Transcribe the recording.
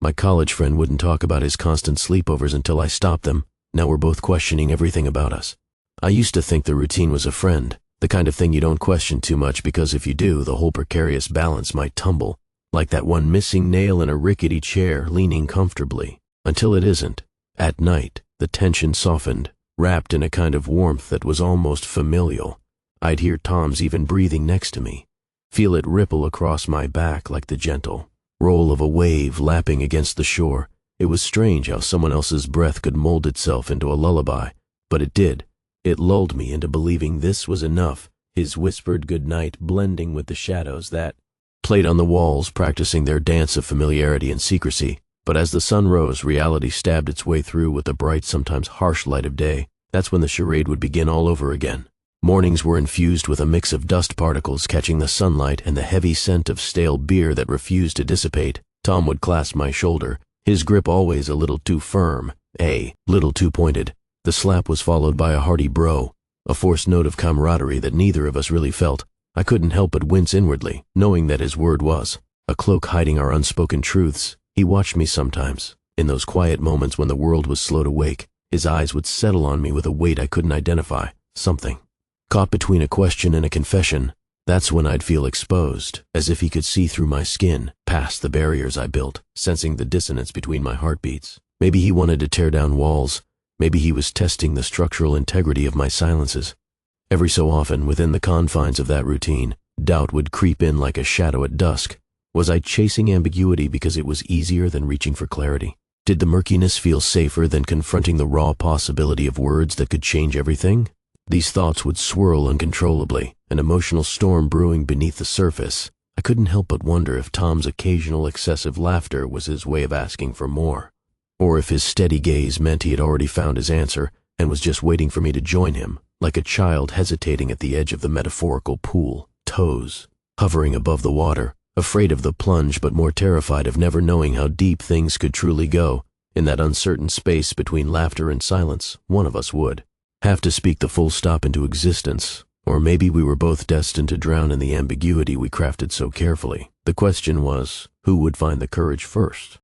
My college friend wouldn't talk about his constant sleepovers until I stopped them. Now we're both questioning everything about us. I used to think the routine was a friend, the kind of thing you don't question too much because if you do, the whole precarious balance might tumble, like that one missing nail in a rickety chair leaning comfortably, until it isn't. At night, the tension softened, wrapped in a kind of warmth that was almost familial. I'd hear Tom's even breathing next to me, feel it ripple across my back like the gentle roll of a wave lapping against the shore. It was strange how someone else's breath could mold itself into a lullaby, but it did. It lulled me into believing this was enough, his whispered goodnight blending with the shadows that played on the walls, practicing their dance of familiarity and secrecy. But as the sun rose, reality stabbed its way through with the bright, sometimes harsh light of day. That's when the charade would begin all over again. Mornings were infused with a mix of dust particles catching the sunlight and the heavy scent of stale beer that refused to dissipate. Tom would clasp my shoulder, his grip always a little too firm, a little too pointed. The slap was followed by a hearty bro, a forced note of camaraderie that neither of us really felt. I couldn't help but wince inwardly, knowing that his word was a cloak hiding our unspoken truths. He watched me sometimes. In those quiet moments when the world was slow to wake, his eyes would settle on me with a weight I couldn't identify. Something. Caught between a question and a confession, that's when I'd feel exposed, as if he could see through my skin, past the barriers I built, sensing the dissonance between my heartbeats. Maybe he wanted to tear down walls. Maybe he was testing the structural integrity of my silences. Every so often, within the confines of that routine, doubt would creep in like a shadow at dusk. Was I chasing ambiguity because it was easier than reaching for clarity? Did the murkiness feel safer than confronting the raw possibility of words that could change everything? These thoughts would swirl uncontrollably, an emotional storm brewing beneath the surface. I couldn't help but wonder if Tom's occasional excessive laughter was his way of asking for more, or if his steady gaze meant he had already found his answer and was just waiting for me to join him, like a child hesitating at the edge of the metaphorical pool, toes hovering above the water, afraid of the plunge but more terrified of never knowing how deep things could truly go. In that uncertain space between laughter and silence, one of us would have to speak the full stop into existence, or maybe we were both destined to drown in the ambiguity we crafted so carefully. The question was, who would find the courage first?